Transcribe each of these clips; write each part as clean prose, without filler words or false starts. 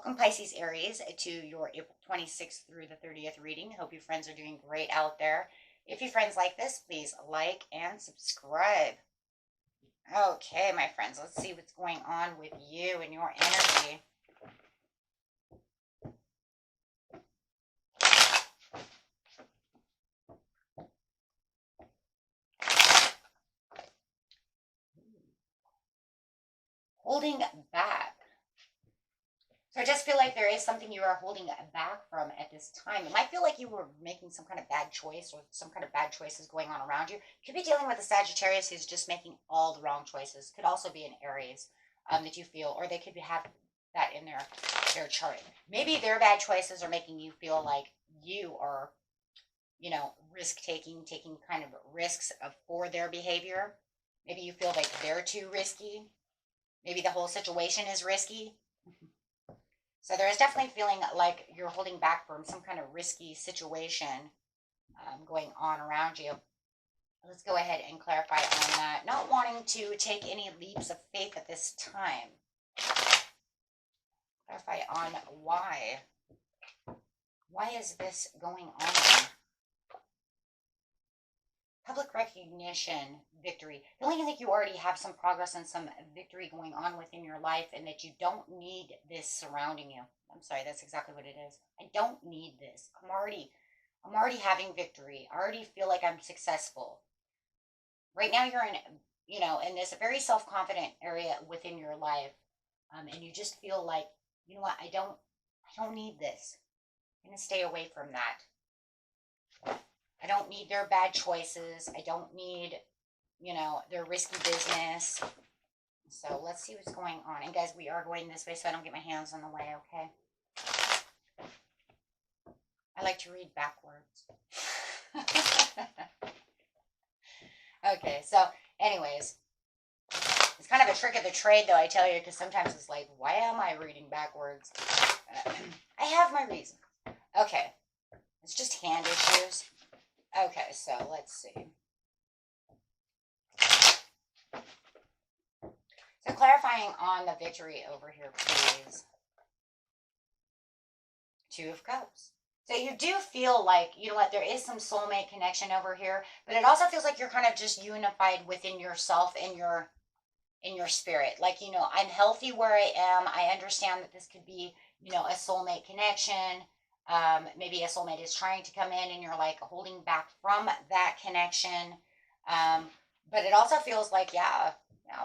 Welcome, Pisces Aries, to your April 26th through the 30th reading. Hope you friends are doing great out there. If you friends like this, please like and subscribe. Okay, my friends, let's see what's going on with you and your energy. Holding back. So I just feel like there is something you are holding back from at this time. It might feel like you were making some kind of bad choice or some kind of bad choices going on around you. Could be dealing with a Sagittarius who's just making all the wrong choices. Could also be an Aries that you feel, or they could have that in their chart. Maybe their bad choices are making you feel like you are, risk taking kind of risks for their behavior. Maybe you feel like they're too risky. Maybe the whole situation is risky. So there is definitely feeling like you're holding back from some kind of risky situation going on around you. Let's go ahead and clarify on that. Not wanting to take any leaps of faith at this time. Clarify on why. Why is this going on? Public recognition, victory. Feeling like you already have some progress and some victory going on within your life and that you don't need this surrounding you. I'm sorry, that's exactly what it is. I don't need this. I'm already having victory. I already feel like I'm successful. Right now you're in this very self-confident area within your life. And you just feel like, you know what, I don't need this. I'm going to stay away from that. I don't need their bad choices. I don't need, their risky business. So let's see what's going on. And guys, we are going this way so I don't get my hands in the way, okay? I like to read backwards. Okay, so anyways, it's kind of a trick of the trade though, I tell you, because sometimes it's like, why am I reading backwards? I have my reasons. Okay, it's just hand issues. Okay, so let's see. So clarifying on the victory over here, please. Two of Cups. So you do feel like, you know what, there is some soulmate connection over here, but it also feels like you're kind of just unified within yourself and your spirit. Like, I'm healthy where I am. I understand that this could be, a soulmate connection. Maybe a soulmate is trying to come in and you're like holding back from that connection. But it also feels like, yeah,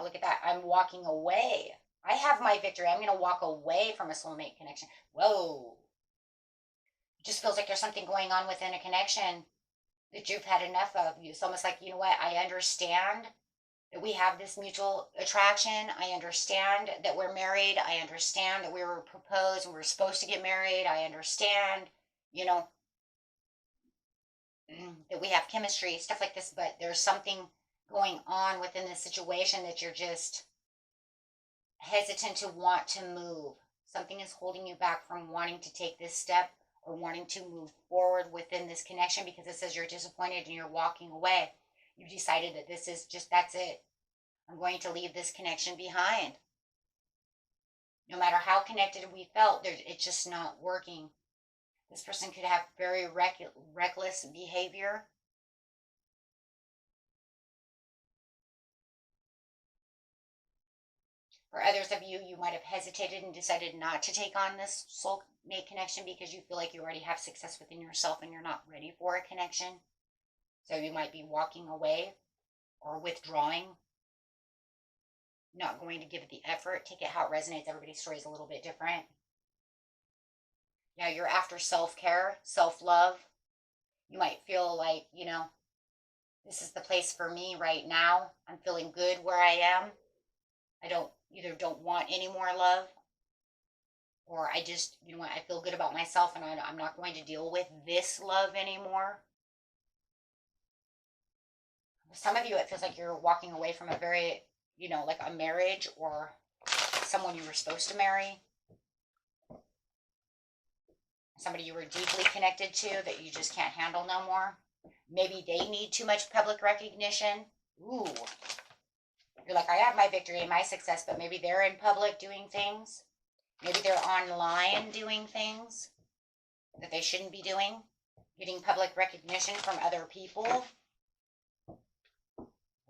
look at that. I'm walking away. I have my victory. I'm going to walk away from a soulmate connection. Whoa. It just feels like there's something going on within a connection that you've had enough of. It's almost like, you know what? I understand that we have this mutual attraction. I understand that we're married. I understand that we were proposed and we're supposed to get married. I understand, that we have chemistry, stuff like this, but there's something going on within this situation that you're just hesitant to want to move. Something is holding you back from wanting to take this step or wanting to move forward within this connection because it says you're disappointed and you're walking away. You've decided that that's it. I'm going to leave this connection behind. No matter how connected we felt, it's just not working. This person could have very reckless behavior. For others of you, you might have hesitated and decided not to take on this soulmate connection because you feel like you already have success within yourself and you're not ready for a connection. So you might be walking away or withdrawing, not going to give it the effort. Take it how it resonates. Everybody's story is a little bit different. Yeah, you're after self-care, self-love. You might feel like, this is the place for me right now. I'm feeling good where I am. I don't want any more love, or I just, I feel good about myself and I'm not going to deal with this love anymore. Some of you, it feels like you're walking away from a very, like a marriage or someone you were supposed to marry. Somebody you were deeply connected to that you just can't handle no more. Maybe they need too much public recognition. Ooh. You're like, I have my victory and my success, but maybe they're in public doing things. Maybe they're online doing things that they shouldn't be doing, getting public recognition from other people.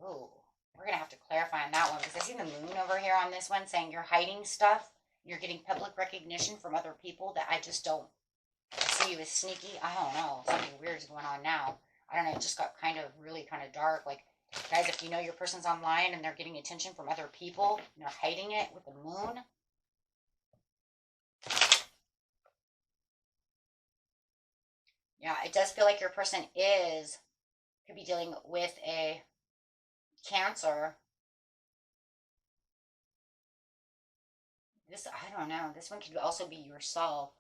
Ooh, we're going to have to clarify on that one because I see the moon over here on this one saying you're hiding stuff. You're getting public recognition from other people that I just don't see you as sneaky. I don't know. Something weird is going on now. I don't know. It just got really kind of dark. Like, guys, if you know your person's online and they're getting attention from other people and they're hiding it with the moon. Yeah, it does feel like your person could be dealing with a Cancer. I don't know. This one could also be yourself.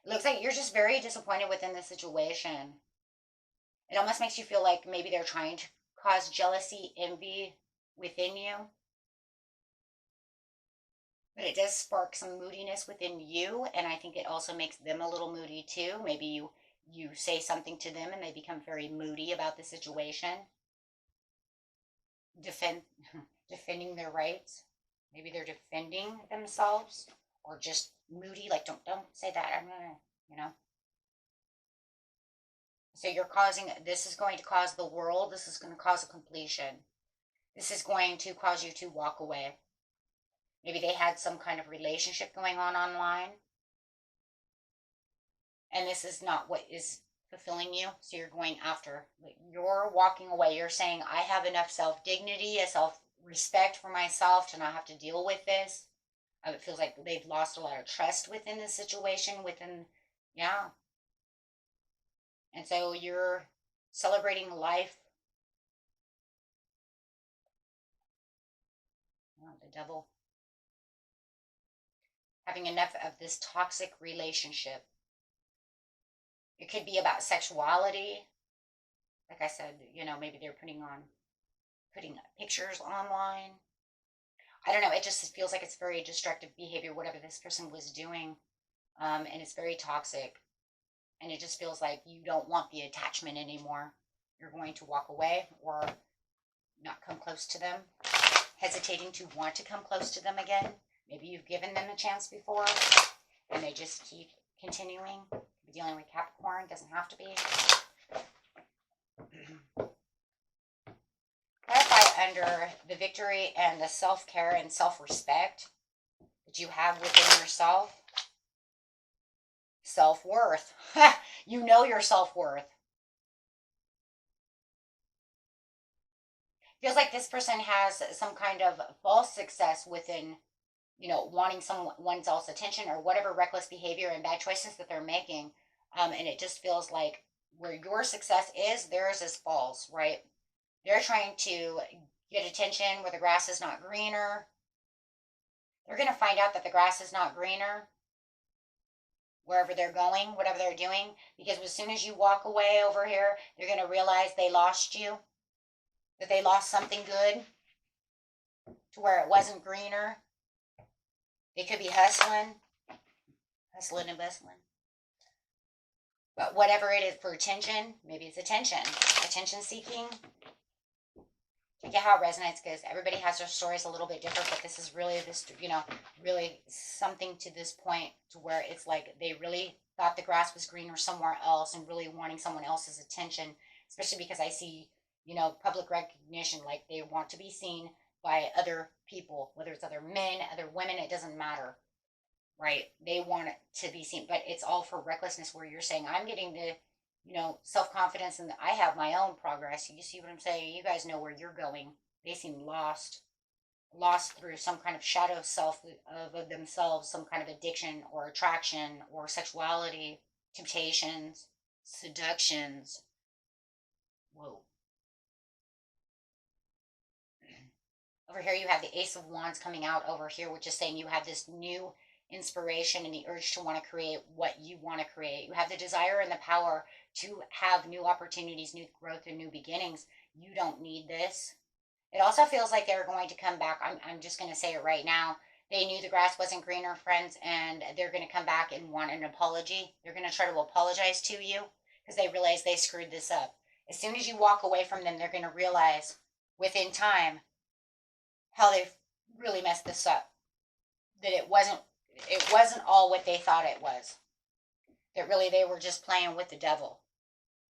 It looks like you're just very disappointed within the situation. It almost makes you feel like maybe they're trying to cause jealousy, envy within you. But it does spark some moodiness within you, and I think it also makes them a little moody too. Maybe you say something to them and they become very moody about the situation. Defending their rights. Maybe they're defending themselves or just moody, like don't say that. I'm gonna. So this is going to cause the world, this is going to cause a completion. This is going to cause you to walk away. Maybe they had some kind of relationship going on online. And this is not what is fulfilling you. So you're going after, you're walking away. You're saying, I have enough self-dignity, a self-respect for myself to not have to deal with this. It feels like they've lost a lot of trust within the situation, yeah. And so you're celebrating life. Oh, the devil. Having enough of this toxic relationship. It could be about sexuality. Like I said, maybe they're putting pictures online. I don't know. It just feels like it's very destructive behavior, whatever this person was doing. And it's very toxic. And it just feels like you don't want the attachment anymore. You're going to walk away or not come close to them. Hesitating to want to come close to them again. Maybe you've given them a chance before and they just keep continuing. Dealing with Capricorn, doesn't have to be. Clarify under the victory and the self-care and self-respect that you have within yourself. Self-worth. You know your self-worth. Feels like this person has some kind of false success within, wanting someone else's attention or whatever reckless behavior and bad choices that they're making. And it just feels like where your success is, theirs is false, right? They're trying to get attention where the grass is not greener. They're going to find out that the grass is not greener wherever they're going, whatever they're doing, because as soon as you walk away over here, they're going to realize they lost you, that they lost something good to where it wasn't greener. They could be hustling and bustling. But whatever it is for attention, maybe it's attention seeking. Take it how it resonates, because everybody has their stories a little bit different, but this is really really something to this point to where it's like they really thought the grass was greener somewhere else and really wanting someone else's attention, especially because I see, public recognition, like they want to be seen by other people, whether it's other men, other women, it doesn't matter, right? They want it to be seen, but it's all for recklessness where you're saying, I'm getting the, self-confidence and I have my own progress. You see what I'm saying? You guys know where you're going. They seem lost through some kind of shadow self of themselves, some kind of addiction or attraction or sexuality, temptations, seductions. Whoa. Over here you have the Ace of Wands coming out over here, which is saying you have this new inspiration and the urge to want to create what you want to create. You have the desire and the power to have new opportunities, new growth, and new beginnings. You don't need this. It also feels like they're going to come back. I'm just going to say it right now. They knew the grass wasn't greener, friends, and they're going to come back and want an apology. They're going to try to apologize to you because they realize they screwed this up. As soon as you walk away from them, they're going to realize within time how they've really messed this up. That it wasn't it wasn't all what they thought it was. That really they were just playing with the devil.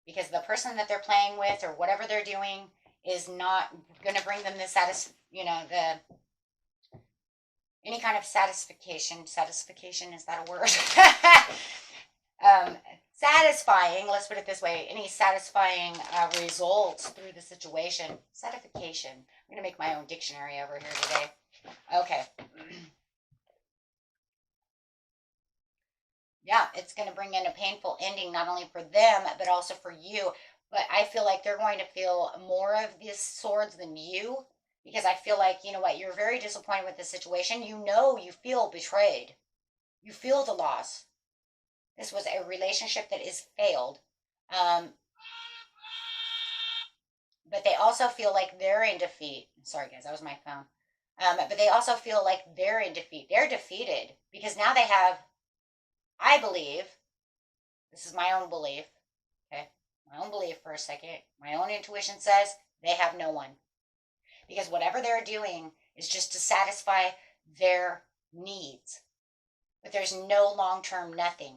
Because the person that they're playing with or whatever they're doing is not going to bring them the any kind of satisfaction. Satisfaction, is that a word? Satisfying, let's put it this way, any satisfying results through the situation. Satisfaction. I'm going to make my own dictionary over here today. Okay. Yeah, it's going to bring in a painful ending, not only for them, but also for you. But I feel like they're going to feel more of these swords than you, because I feel like, you know what, you're very disappointed with the situation. You know, you feel betrayed. You feel the loss. This was a relationship that is failed. But they also feel like they're in defeat. Sorry, guys, that was my phone. But they also feel like they're in defeat. They're defeated because now they have, I believe, this is my own belief, okay? My own belief for a second. My own intuition says they have no one. Because whatever they're doing is just to satisfy their needs. But there's no long-term nothing.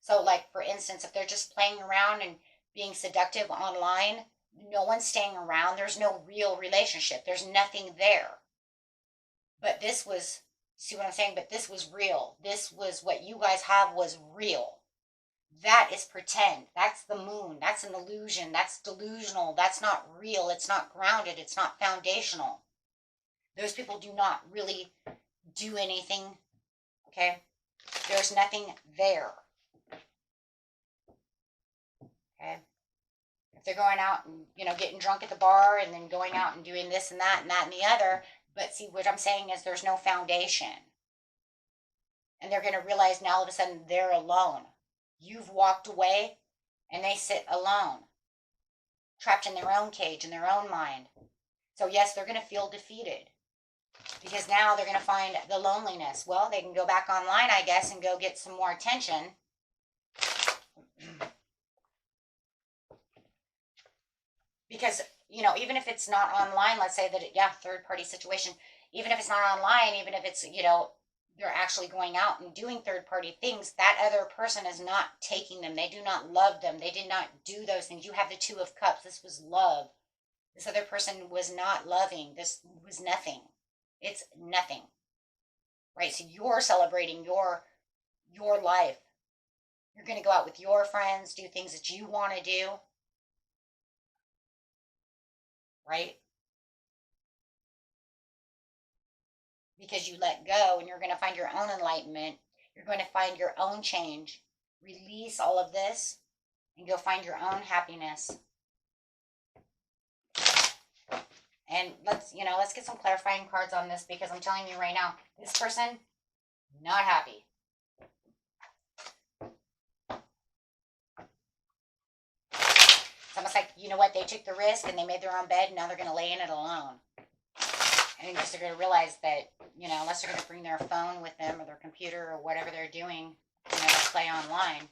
So, like, for instance, if they're just playing around and being seductive online, no one's staying around. There's no real relationship. There's nothing there. But this was, see what I'm saying? But this was real. This was what you guys have was real. That is pretend. That's the moon. That's an illusion. That's delusional. That's not real. It's not grounded. It's not foundational. Those people do not really do anything. Okay? There's nothing there. Okay? If they're going out and, getting drunk at the bar and then going out and doing this and that and the other, but see, what I'm saying is there's no foundation. And they're going to realize now all of a sudden they're alone. You've walked away and they sit alone, trapped in their own cage, in their own mind. So yes, they're going to feel defeated because now they're going to find the loneliness. Well, they can go back online, I guess, and go get some more attention. Because, even if it's not online, let's say that, third-party situation, even if it's not online, even if it's, they're actually going out and doing third-party things, that other person is not taking them. They do not love them. They did not do those things. You have the Two of Cups. This was love. This other person was not loving. This was nothing. It's nothing. Right? So you're celebrating your life. You're going to go out with your friends, do things that you want to do. Right? Because you let go and you're going to find your own enlightenment. You're going to find your own change. Release all of this and go find your own happiness. And let's get some clarifying cards on this, because I'm telling you right now, this person, not happy. It's almost like, you know what, they took the risk and they made their own bed and now they're going to lay in it alone. And because they're going to realize that, unless they're going to bring their phone with them or their computer or whatever they're doing, to play online.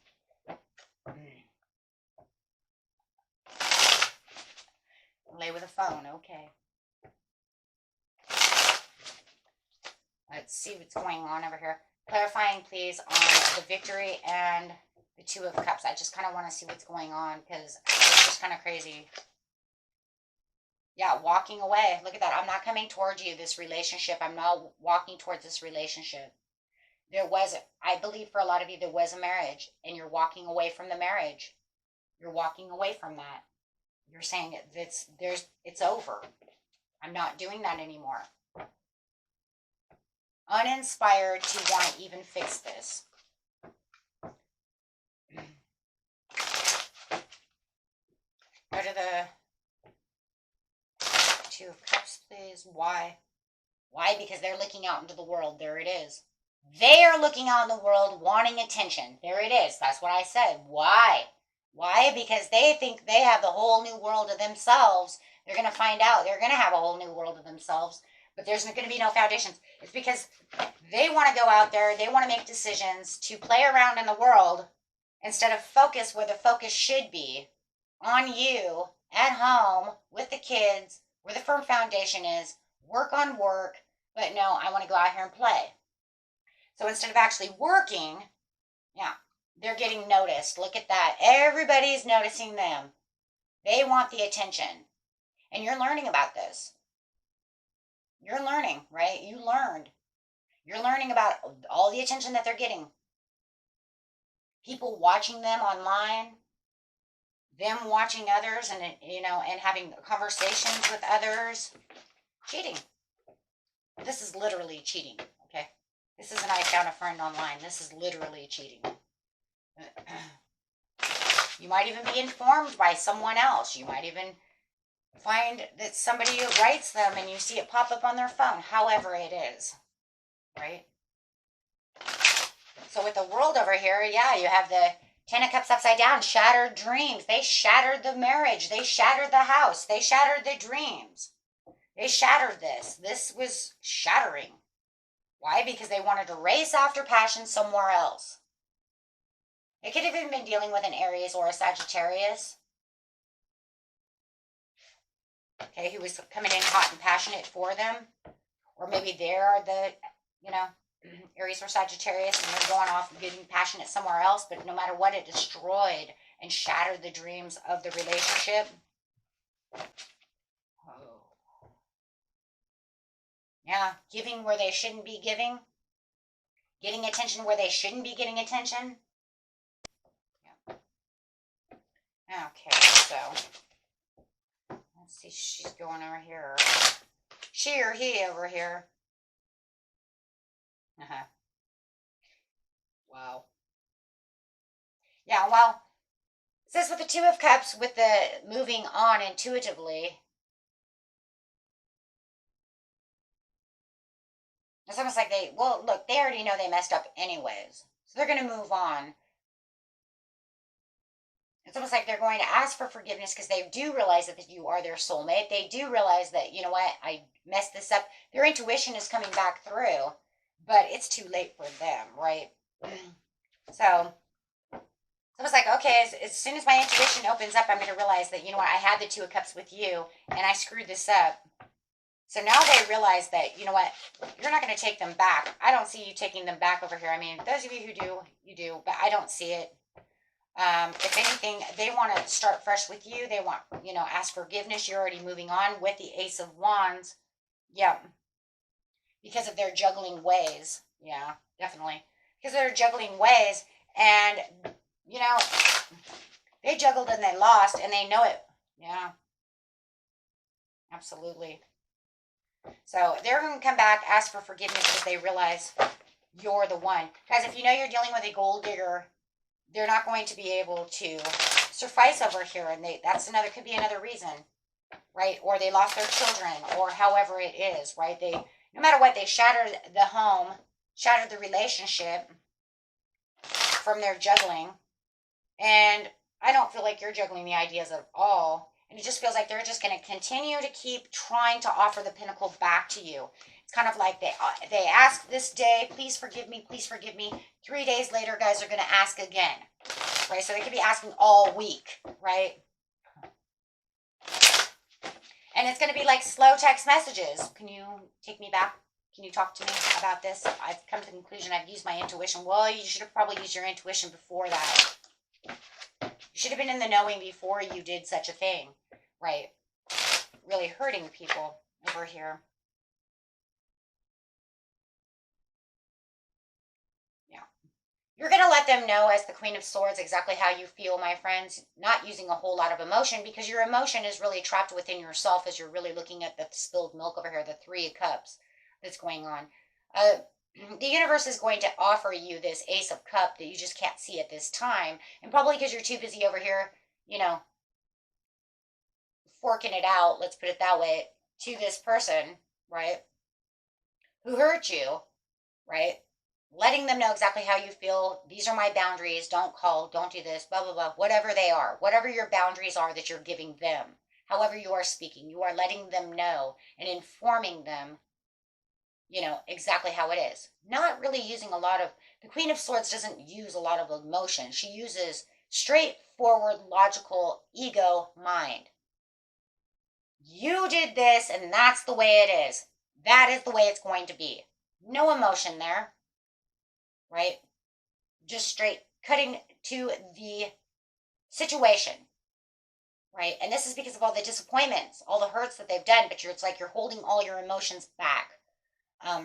Lay with a phone, okay. Let's see what's going on over here. Clarifying, please, on the Victory and the Two of Cups. I just kind of want to see what's going on because it's just kind of crazy. Yeah, walking away. Look at that. I'm not coming towards you, this relationship. I'm not walking towards this relationship. I believe for a lot of you, there was a marriage, and you're walking away from the marriage. You're walking away from that. You're saying it's over. I'm not doing that anymore. Uninspired to want to even fix this. Go to the Two of Cups, please. Why? Why? Because they're looking out into the world. There it is. They are looking out in the world wanting attention. There it is. That's what I said. Why? Why? Because they think they have the whole new world of themselves. They're going to find out they're going to have a whole new world of themselves, but there's going to be no foundations. It's because they want to go out there. They want to make decisions to play around in the world instead of focus where the focus should be on you at home with the kids, where the firm foundation is. Work on work, but no, I want to go out here and play. So instead of actually working, yeah, they're getting noticed. Look at that. Everybody's noticing them. They want the attention. And you're learning about this. You're learning, right? You learned. You're learning about all the attention that they're getting. People watching them online, them watching others and, and having conversations with others. Cheating. This is literally cheating, okay? This isn't I found a friend online. This is literally cheating. You might even be informed by someone else. You might even find that somebody writes them and you see it pop up on their phone, however it is, right? So with the world over here, yeah, you have the Ten of Cups upside down, shattered dreams. They shattered the marriage. They shattered the house. They shattered the dreams. They shattered this. This was shattering. Why? Because they wanted to race after passion somewhere else. It could have even been dealing with an Aries or a Sagittarius. Okay, who was coming in hot and passionate for them. Or maybe they're the, Aries or Sagittarius and they're going off and getting passionate somewhere else. But no matter what, it destroyed and shattered the dreams of the relationship. Oh. Yeah, giving where they shouldn't be giving. Getting attention where they shouldn't be getting attention. Yeah. Okay, so let's see, she's going over here. She or he over here. Wow. Yeah, well, it says with the Two of Cups, with the moving on intuitively, it's almost like they already know they messed up anyways. So they're going to move on. It's almost like they're going to ask for forgiveness because they do realize that you are their soulmate. They do realize that, you know what, I messed this up. Their intuition is coming back through, but it's too late for them, right? So it's like, okay, as soon as my intuition opens up, I'm going to realize that, you know what, I had the Two of Cups with you and I screwed this up. So now they realize that, you know what, you're not going to take them back. I don't see you taking them back over here. I mean, those of you who do, you do, but I don't see it. If anything, they want to start fresh with you. They want, ask forgiveness. You're already moving on with the Ace of Wands. Yeah. Because of their juggling ways. Yeah, definitely. Because of their juggling ways. And, they juggled and they lost and they know it. Yeah. Absolutely. So they're going to come back, ask for forgiveness because they realize you're the one. Guys, if you know you're dealing with a gold digger, they're not going to be able to suffice over here. And could be another reason, right? Or they lost their children or however it is, right? No matter what, they shattered the home, shattered the relationship from their juggling. And I don't feel like you're juggling the ideas at all. And it just feels like they're just going to continue to keep trying to offer the pinnacle back to you. It's kind of like they ask this day, please forgive me, please forgive me. 3 days later, guys are going to ask again, right? So they could be asking all week, right? And it's going to be like slow text messages. Can you take me back? Can you talk to me about this? I've come to the conclusion I've used my intuition. Well, you should have probably used your intuition before that. You should have been in the knowing before you did such a thing, right? Really hurting people over here. Yeah. You're going to let them know as the Queen of Swords exactly how you feel, my friends, not using a whole lot of emotion because your emotion is really trapped within yourself as you're really looking at the spilled milk over here, the Three of Cups that's going on. The universe is going to offer you this Ace of Cup that you just can't see at this time. And probably because you're too busy over here, forking it out, let's put it that way, to this person, right, who hurt you, right? Letting them know exactly how you feel. These are my boundaries. Don't call. Don't do this. Blah, blah, blah. Whatever they are. Whatever your boundaries are that you're giving them. However you are speaking. You are letting them know and informing them, exactly how it is. Not really using a lot of... The Queen of Swords doesn't use a lot of emotion. She uses straightforward, logical, ego, mind. You did this, and that's the way it is. That is the way it's going to be. No emotion there. right? Just straight cutting to the situation, right? And this is because of all the disappointments, all the hurts that they've done, but it's like you're holding all your emotions back,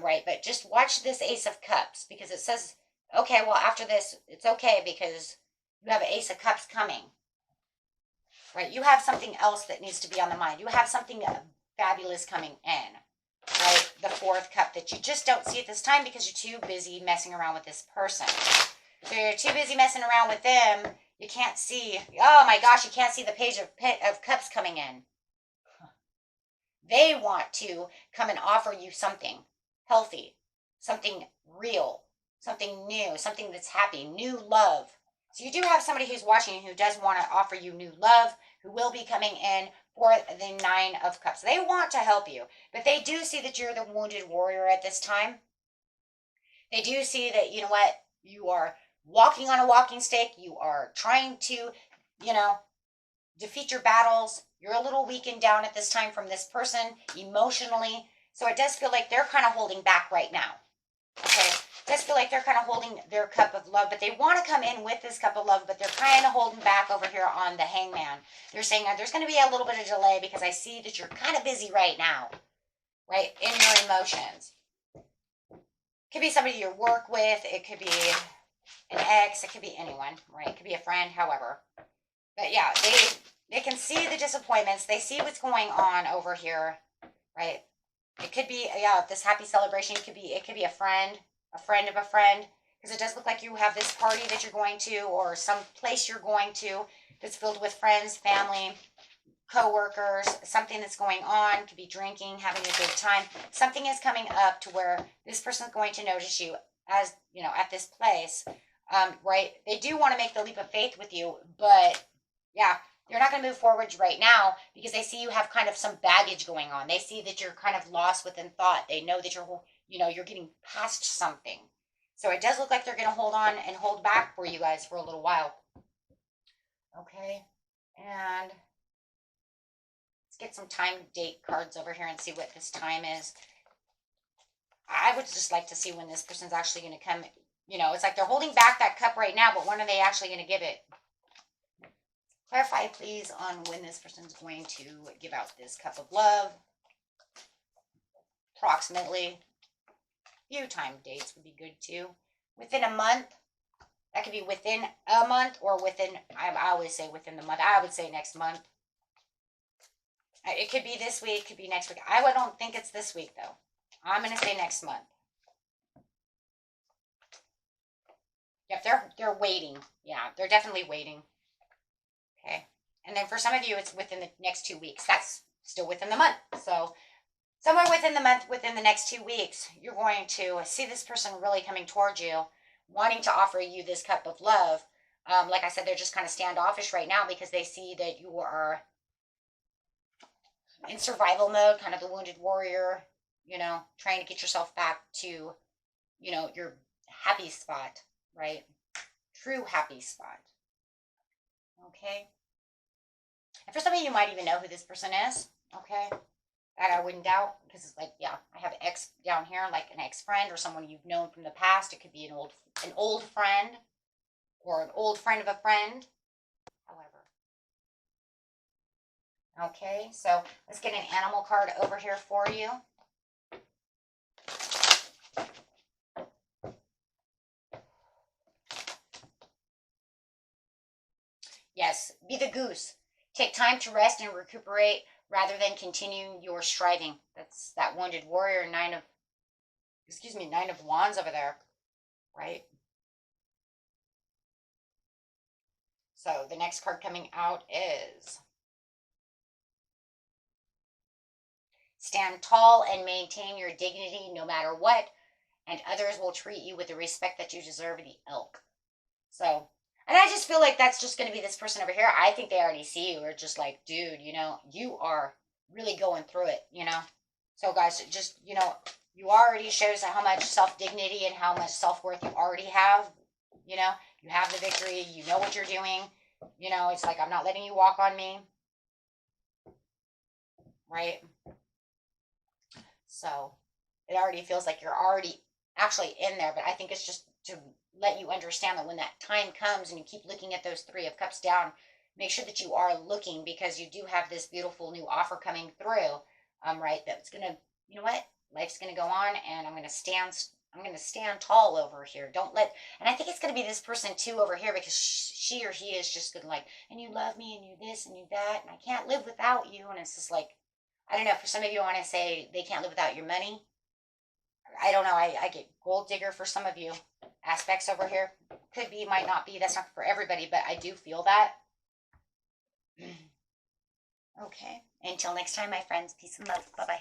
right? But just watch this Ace of Cups, because it says, okay, well, after this, it's okay because you have an Ace of Cups coming, right? You have something else that needs to be on the mind. You have something fabulous coming in, right? The Fourth Cup that you just don't see at this time because you're too busy messing around with this person. So you're too busy messing around with them. You can't see, oh my gosh, you can't see the Page of Cups coming in. They want to come and offer you something healthy, something real, something new, something that's happy, new love. So you do have somebody who's watching who does want to offer you new love, who will be coming in for the Nine of Cups. They want to help you, but they do see that you're the wounded warrior at this time. They do see that, you know what, you are walking on a walking stick. You are trying to, you know, defeat your battles. You're a little weakened down at this time from this person emotionally. So it does feel like they're kind of holding back right now. Okay. It does feel like they're kind of holding their cup of love, but they want to come in with this cup of love, but they're kind of holding back over here on the Hangman. They're saying there's going to be a little bit of delay because I see that you're kind of busy right now, right, in your emotions. It could be somebody you work with. It could be an ex. It could be anyone, right? It could be a friend, however. But yeah, they can see the disappointments. They see what's going on over here, right? It could be, yeah, this happy celebration. It could be a friend of a friend, because it does look like you have this party that you're going to, or some place you're going to that's filled with friends, family, co-workers, something that's going on. Could be drinking, having a good time. Something is coming up to where this person's going to notice you, as you know, at this place, right? They do want to make the leap of faith with you, but yeah, they're not going to move forward right now because they see you have kind of some baggage going on. They see that you're kind of lost within thought. They know that you're getting past something. So it does look like they're going to hold on and hold back for you guys for a little while. Okay. And let's get some time date cards over here and see what this time is. I would just like to see when this person's actually going to come. You know, it's like they're holding back that cup right now, but when are they actually going to give it? Clarify, please, on when this person's going to give out this cup of love. Approximately. Few time dates would be good too. Within a month. That could be within a month or within, I always say within the month. I would say next month. It could be this week. It could be next week. I don't think it's this week, though. I'm going to say next month. Yep, they're waiting. Yeah, they're definitely waiting. Okay. And then for some of you, it's within the next 2 weeks. That's still within the month. So somewhere within the month, within the next 2 weeks, you're going to see this person really coming towards you, wanting to offer you this cup of love. Like I said, they're just kind of standoffish right now because they see that you are in survival mode, kind of the wounded warrior, trying to get yourself back to, your happy spot, right? True happy spot. Okay. And for some of you, might even know who this person is. Okay. That I wouldn't doubt, because it's like, yeah, I have ex down here, like an ex-friend or someone you've known from the past. It could be an old friend or an old friend of a friend. However. Okay, so let's get an animal card over here for you. Yes, be the goose. Take time to rest and recuperate rather than continuing your striving. That's that wounded warrior, Nine of Wands over there, right? So the next card coming out is stand tall and maintain your dignity no matter what, and others will treat you with the respect that you deserve, the Elk. So, and I just feel like that's just going to be this person over here. I think they already see you. Or just like, dude, you are really going through it, So guys, just, you already shows how much self-dignity and how much self-worth you already have. You have the victory. You know what you're doing. It's like, I'm not letting you walk on me. Right? So it already feels like you're already actually in there, but I think it's just to let you understand that when that time comes and you keep looking at those Three of Cups down, make sure that you are looking, because you do have this beautiful new offer coming through, right? That's gonna, you know what? Life's gonna go on, and I'm gonna stand tall over here. Don't let, and I think it's gonna be this person too over here, because she or he is just gonna like, and you love me, and you this, and you that, and I can't live without you, and it's just like, I don't know. For some of you, I want to say they can't live without your money. I don't know. I get gold digger for some of you aspects over here. Could be, might not be. That's not for everybody, but I do feel that. Okay. Until next time, my friends. Peace and love. Bye bye.